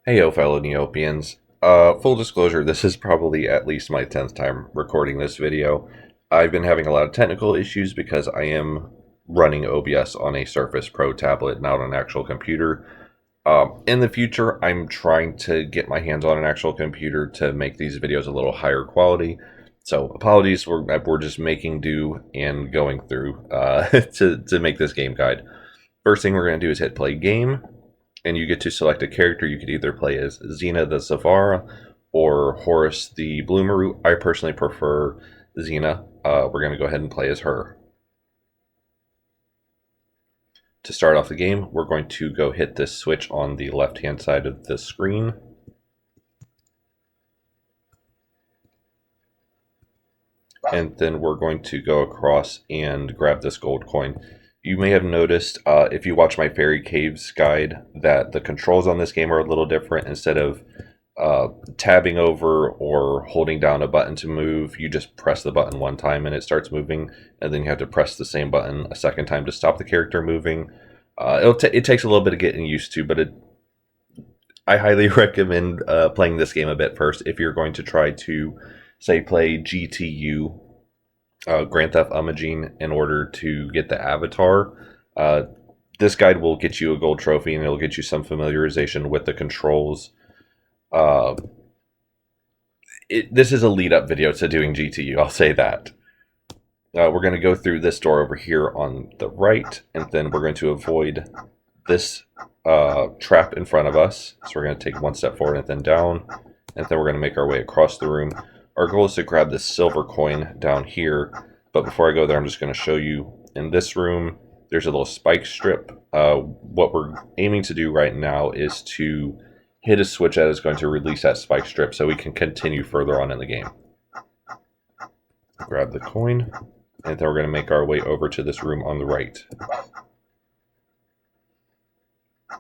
Heyo, fellow Neopians. Full disclosure, this is probably at least my 10th time recording this video. I've been having a lot of technical issues because I am running OBS on a Surface Pro tablet, not on an actual computer. In the future, I'm trying to get my hands on an actual computer to make these videos a little higher quality. So apologies, we're just making do and going through to make this game guide. First thing we're going to do is hit play game, and you get to select a character. You could either play as Zina the Zafara or Horace the Blumaroo. I personally prefer Zina. We're going to go ahead and play as her. To start off the game, we're going to go hit this switch on the left-hand side of the screen. And then we're going to go across and grab this gold coin. You may have noticed, if you watch my Fairy Caves guide, that the controls on this game are a little different. Instead of tabbing over or holding down a button to move, you just press the button one time and it starts moving, and then you have to press the same button a second time to stop the character moving. It takes a little bit of getting used to, but I highly recommend playing this game a bit first if you're going to try to, say, play GTU, Grand Theft Imaging, in order to get the avatar. This guide will get you a gold trophy, and it'll get you some familiarization with the controls. This is a lead-up video to doing GTU, I'll say that. We're going to go through this door over here on the right, and then we're going to avoid this trap in front of us. So we're going to take one step forward and then down, and then we're going to make our way across the room. Our goal is to grab this silver coin down here, but before I go there, I'm just going to show you in this room, there's a little spike strip. What we're aiming to do right now is to hit a switch that is going to release that spike strip so we can continue further on in the game. Grab the coin, and then we're going to make our way over to this room on the right.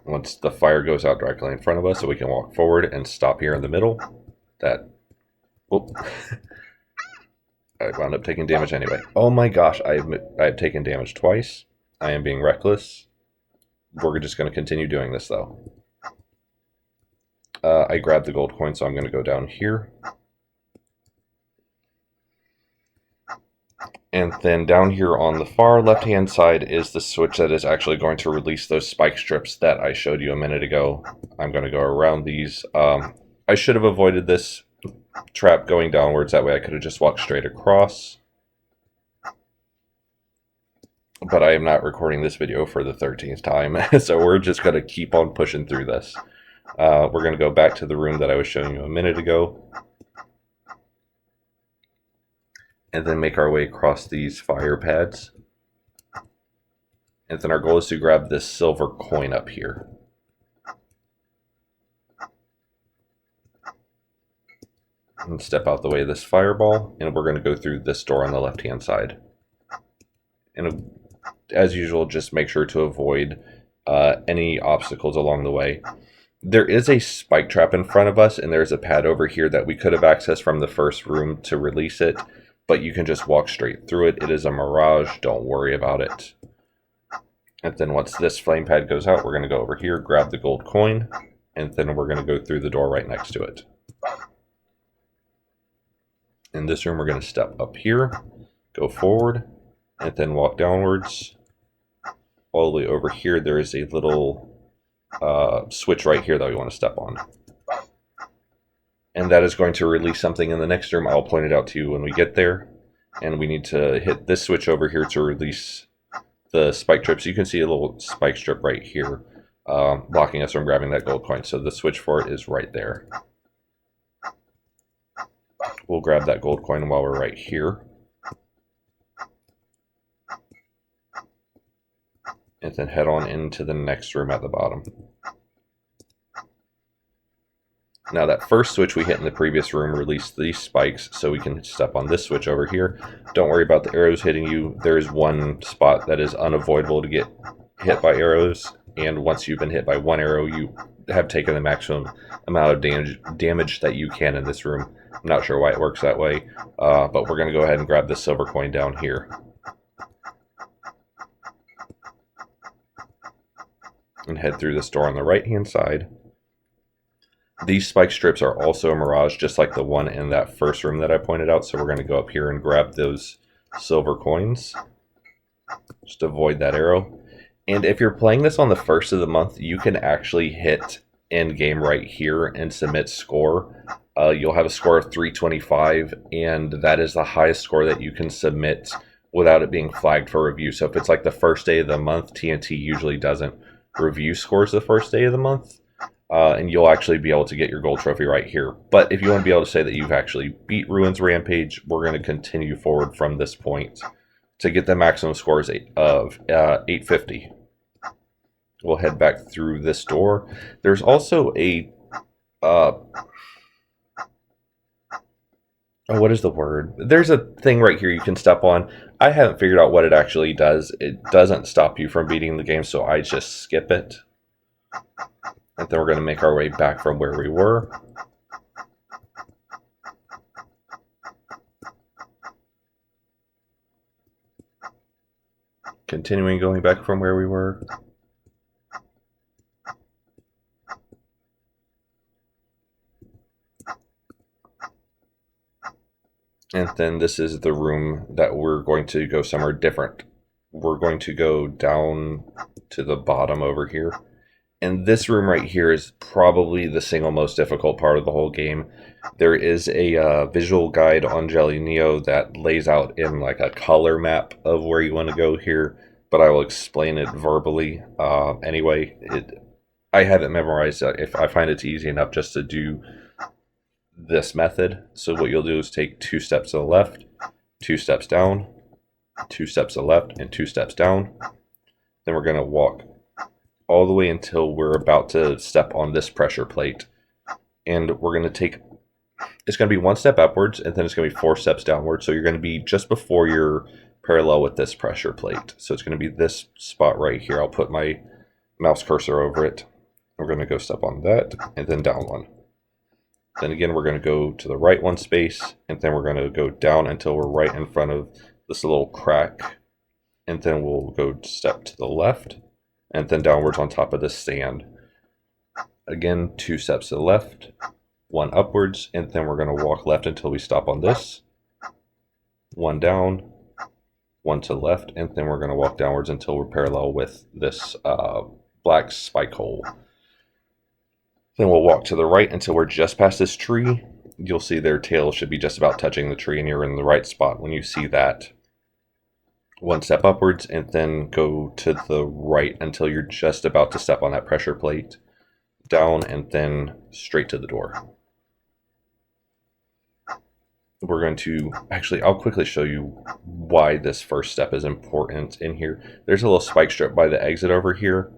Once the fire goes out directly in front of us, so we can walk forward and stop here in the middle. Whoop. I wound up taking damage anyway. Oh my gosh, I've taken damage twice. I am being reckless. We're just going to continue doing this though. I grabbed the gold coin, so I'm going to go down here. And then down here on the far left-hand side is the switch that is actually going to release those spike strips that I showed you a minute ago. I'm going to go around these. I should have avoided this trap going downwards. That way I could have just walked straight across. But I am not recording this video for the 13th time, so we're just going to keep on pushing through this. We're going to go back to the room that I was showing you a minute ago, and then make our way across these fire pads. And then our goal is to grab this silver coin up here. And step out the way of this fireball, and we're going to go through this door on the left-hand side. And as usual, just make sure to avoid any obstacles along the way. There is a spike trap in front of us, and there's a pad over here that we could have accessed from the first room to release it, but you can just walk straight through it. It is a mirage, don't worry about it. And then once this flame pad goes out, we're going to go over here, grab the gold coin, and then we're going to go through the door right next to it. In this room, we're going to step up here, go forward, and then walk downwards. All the way over here, there is a little switch right here that we want to step on. And that is going to release something in the next room. I'll point it out to you when we get there. And we need to hit this switch over here to release the spike strip. So you can see a little spike strip right here, blocking us from grabbing that gold coin. So the switch for it is right there. We'll grab that gold coin while we're right here. And then head on into the next room at the bottom. Now that first switch we hit in the previous room released these spikes, so we can step on this switch over here. Don't worry about the arrows hitting you. There is one spot that is unavoidable to get hit by arrows, and once you've been hit by one arrow, you have taken the maximum amount of damage that you can in this room. I'm not sure why it works that way, but we're going to go ahead and grab this silver coin down here. And head through this door on the right-hand side. These spike strips are also a mirage, just like the one in that first room that I pointed out. So we're going to go up here and grab those silver coins. Just avoid that arrow. And if you're playing this on the first of the month, you can actually hit end game right here and submit score. You'll have a score of 325, and that is the highest score that you can submit without it being flagged for review. So if it's like the first day of the month, TNT usually doesn't review scores the first day of the month, and you'll actually be able to get your gold trophy right here. But if you want to be able to say that you've actually beat Ruins Rampage, we're going to continue forward from this point to get the maximum scores of 850. We'll head back through this door. There's also a what is the word? There's a thing right here you can step on. I haven't figured out what it actually does. It doesn't stop you from beating the game, so I just skip it. And then we're going to make our way back from where we were. Continuing going back from where we were. And then this is the room that we're going to go somewhere different. We're going to go down to the bottom over here. And this room right here is probably the single most difficult part of the whole game. There is a visual guide on Jelly Neo that lays out in like a color map of where you want to go here, but I will explain it verbally. Anyway, I have it memorized. If I find it's easy enough just to do this method. So what you'll do is take 2 steps to the left, 2 steps down, 2 steps to the left, and 2 steps down. Then we're going to walk all the way until we're about to step on this pressure plate. And we're going to take, it's going to be 1 step upwards, and then it's going to be 4 steps downwards. So you're going to be just before you're parallel with this pressure plate. So it's going to be this spot right here. I'll put my mouse cursor over it. We're going to go step on that, and then down 1. Then again, we're going to go to the right 1 space, and then we're going to go down until we're right in front of this little crack. And then we'll go step to the left, and then downwards on top of this sand. Again, 2 steps to the left, 1 upwards, and then we're going to walk left until we stop on this. 1 down, 1 to the left, and then we're going to walk downwards until we're parallel with this black spike hole. Then we'll walk to the right until we're just past this tree. You'll see their tail should be just about touching the tree, and you're in the right spot when you see that. 1 step upwards, and then go to the right until you're just about to step on that pressure plate. Down, and then straight to the door. We're going to, actually, I'll quickly show you why this first step is important in here. There's a little spike strip by the exit over here.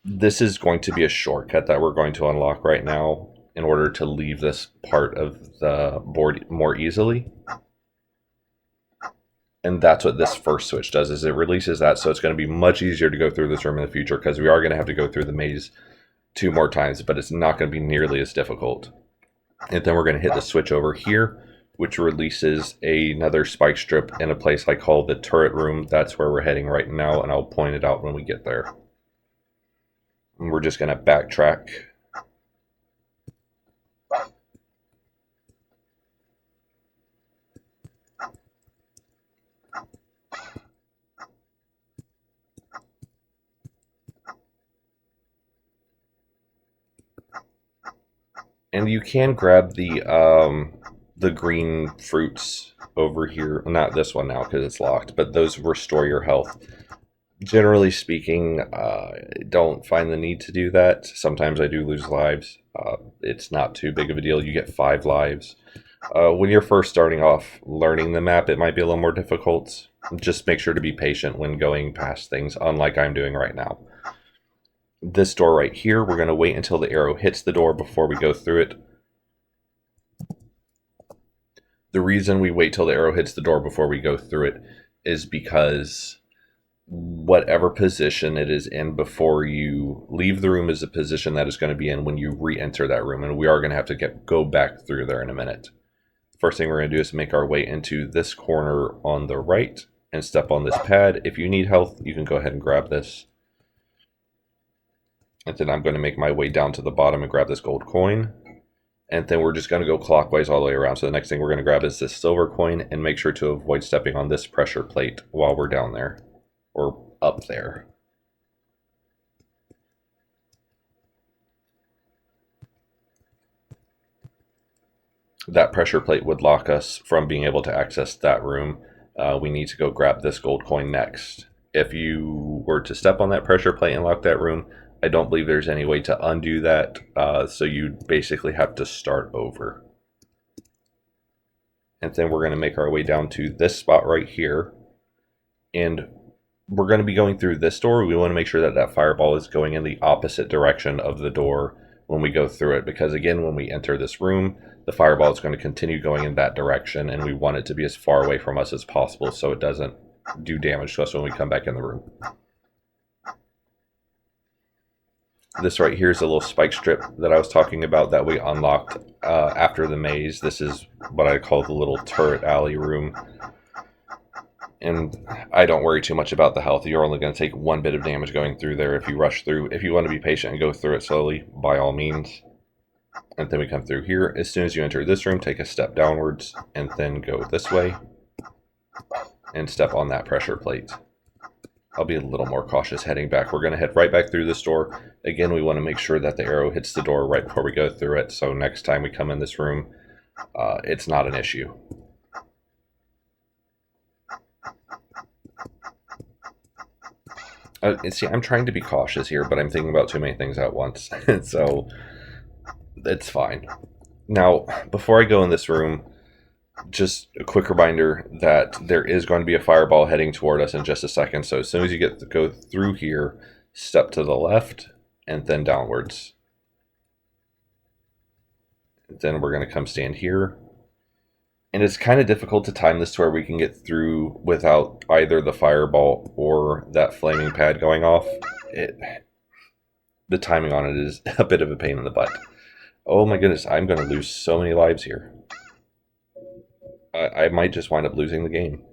This is going to be a shortcut that we're going to unlock right now in order to leave this part of the board more easily. And that's what this first switch does, is it releases that, so it's going to be much easier to go through this room in the future, because we are going to have to go through the maze 2 more times, but it's not going to be nearly as difficult. And then we're going to hit the switch over here, which releases another spike strip in a place I call the turret room. That's where we're heading right now, and I'll point it out when we get there. And we're just going to backtrack. And you can grab the green fruits over here. Not this one now because it's locked, but those restore your health. Generally speaking, don't find the need to do that. Sometimes I do lose lives. It's not too big of a deal. You get 5 lives. When you're first starting off learning the map, it might be a little more difficult. Just make sure to be patient when going past things, unlike I'm doing right now. This door right here, we're going to wait until the arrow hits the door before we go through it. The reason we wait till the arrow hits the door before we go through it is because whatever position it is in before you leave the room is the position that is going to be in when you re-enter that room, and we are going to have to go back through there in a minute. First thing we're going to do is make our way into this corner on the right and step on this pad. If you need health, you can go ahead and grab this. And then I'm going to make my way down to the bottom and grab this gold coin. And then we're just going to go clockwise all the way around. So the next thing we're going to grab is this silver coin, and make sure to avoid stepping on this pressure plate while we're down there, or up there. That pressure plate would lock us from being able to access that room. We need to go grab this gold coin next. If you were to step on that pressure plate and lock that room, I don't believe there's any way to undo that, so you basically have to start over. And then we're going to make our way down to this spot right here, and we're going to be going through this door. We want to make sure that that fireball is going in the opposite direction of the door when we go through it, because again, when we enter this room, the fireball is going to continue going in that direction, and we want it to be as far away from us as possible so it doesn't do damage to us when we come back in the room. This right here is a little spike strip that I was talking about that we unlocked after the maze. This is what I call the little turret alley room. And I don't worry too much about the health. You're only going to take one bit of damage going through there if you rush through. If you want to be patient and go through it slowly, by all means. And then we come through here. As soon as you enter this room, take a step downwards and then go this way and step on that pressure plate. I'll be a little more cautious heading back. We're going to head right back through this door. Again, we want to make sure that the arrow hits the door right before we go through it, so next time we come in this room, it's not an issue. See, I'm trying to be cautious here, but I'm thinking about too many things at once, so it's fine. Now, before I go in this room, just a quick reminder that there is going to be a fireball heading toward us in just a second. So as soon as you go through here, step to the left and then downwards. Then we're going to come stand here. And it's kind of difficult to time this to where we can get through without either the fireball or that flaming pad going off. The timing on it is a bit of a pain in the butt. Oh my goodness, I'm going to lose so many lives here. I might just wind up losing the game.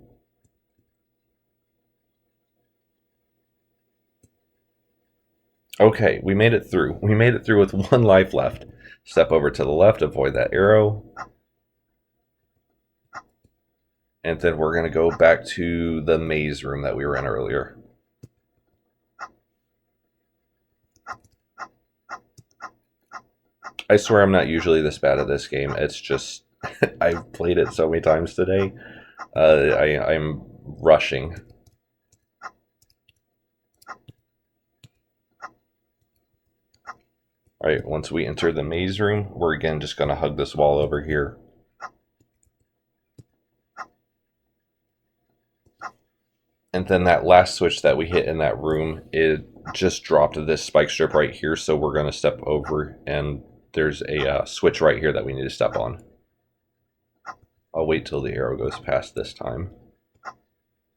Okay, we made it through. We made it through with one life left. Step over to the left, avoid that arrow. And then we're going to go back to the maze room that we were in earlier. I swear I'm not usually this bad at this game. It's just, I've played it so many times today. I'm rushing. Alright, once we enter the maze room, we're again just going to hug this wall over here. And then that last switch that we hit in that room, it just dropped this spike strip right here, so we're going to step over, and there's a switch right here that we need to step on. I'll wait till the arrow goes past this time.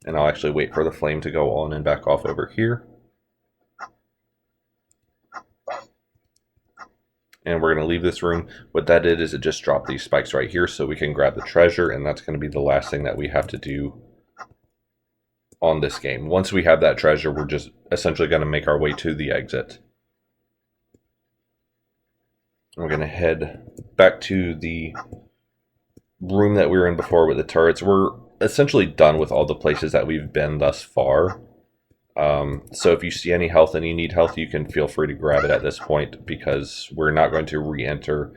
And I'll actually wait for the flame to go on and back off over here. And we're going to leave this room. What that did is it just dropped these spikes right here so we can grab the treasure, and that's going to be the last thing that we have to do on this game. Once we have that treasure, we're just essentially going to make our way to the exit. We're going to head back to the room that we were in before with the turrets. We're essentially done with all the places that we've been thus far. So if you see any health and you need health, you can feel free to grab it at this point, because we're not going to re-enter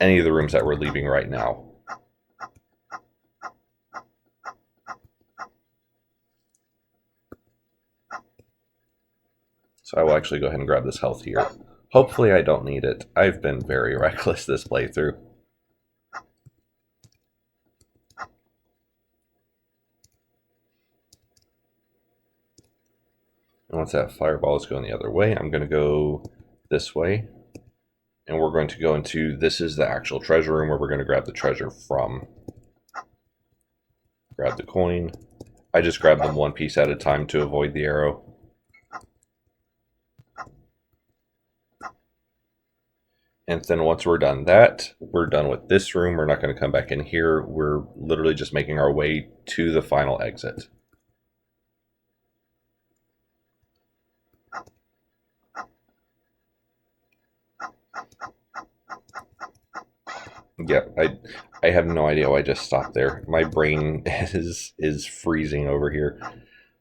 any of the rooms that we're leaving right now. So I will actually go ahead and grab this health here. Hopefully I don't need it. I've been very reckless this playthrough. And once that fireball is going the other way, I'm going to go this way. And we're going to go into, this is the actual treasure room where we're going to grab the treasure from. Grab the coin. I just grab them one piece at a time to avoid the arrow. And then once we're done that, we're done with this room. We're not going to come back in here. We're literally just making our way to the final exit. Yeah, I have no idea why I just stopped there. My brain is freezing over here.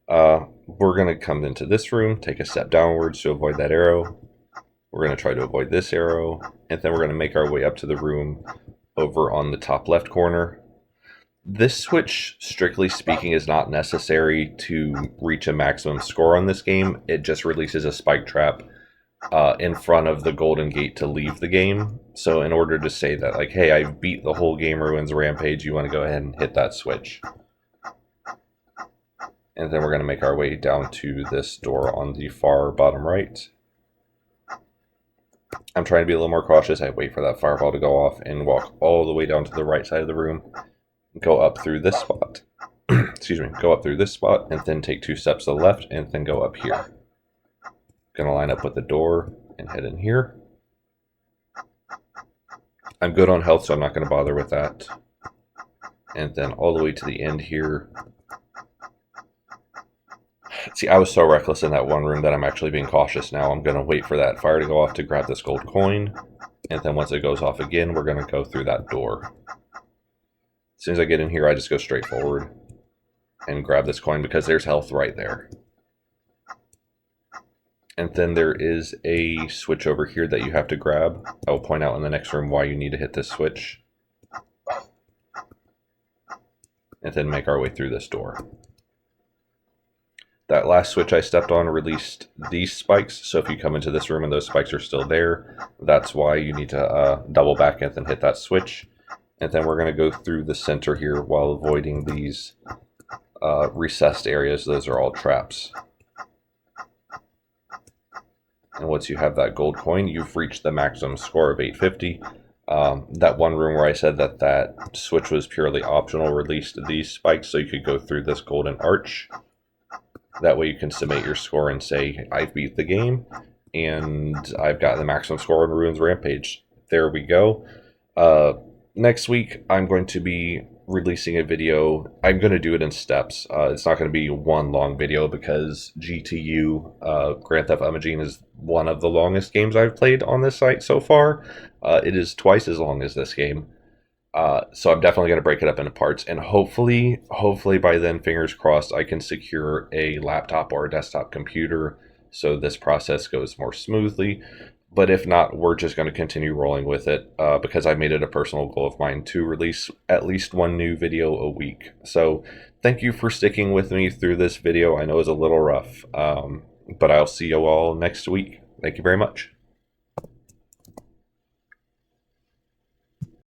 We're gonna come into this room, take a step downwards to avoid that arrow. We're gonna try to avoid this arrow, and then we're gonna make our way up to the room over on the top left corner. This switch, strictly speaking, is not necessary to reach a maximum score on this game. It just releases a spike trap in front of the golden gate to leave the game. So in order to say that, like, hey, I've beat the whole game, Ruins Rampage, you want to go ahead and hit that switch. And then we're going to make our way down to this door on the far bottom right. I'm trying to be a little more cautious. I wait for that fireball to go off and walk all the way down to the right side of the room. Go up through this spot. Excuse me. Go up through this spot and then take 2 steps to the left and then go up here. Gonna line up with the door and head in here. I'm good on health, so I'm not going to bother with that. And then all the way to the end here. See, I was so reckless in that one room that I'm actually being cautious now. I'm going to wait for that fire to go off to grab this gold coin. And then once it goes off again, we're going to go through that door. As soon as I get in here, I just go straight forward and grab this coin because there's health right there. And then there is a switch over here that you have to grab. I will point out in the next room why you need to hit this switch. And then make our way through this door. That last switch I stepped on released these spikes, so if you come into this room and those spikes are still there, that's why you need to double back and then hit that switch. And then we're going to go through the center here while avoiding these recessed areas. Those are all traps. And once you have that gold coin, you've reached the maximum score of 850. That one room where I said that that switch was purely optional released these spikes, so you could go through this golden arch. That way you can submit your score and say, I've beat the game, and I've got the maximum score on Ruins Rampage. There we go. Next week, I'm going to be releasing a video. I'm going to do it in steps. It's not going to be one long video because GTU, Grand Theft Imagine, is one of the longest games I've played on this site so far. It is twice as long as this game. So I'm definitely going to break it up into parts, and hopefully by then, fingers crossed, I can secure a laptop or a desktop computer so this process goes more smoothly. But if not, we're just going to continue rolling with it because I made it a personal goal of mine to release at least one new video a week. So thank you for sticking with me through this video. I know it's a little rough, but I'll see you all next week. Thank you very much.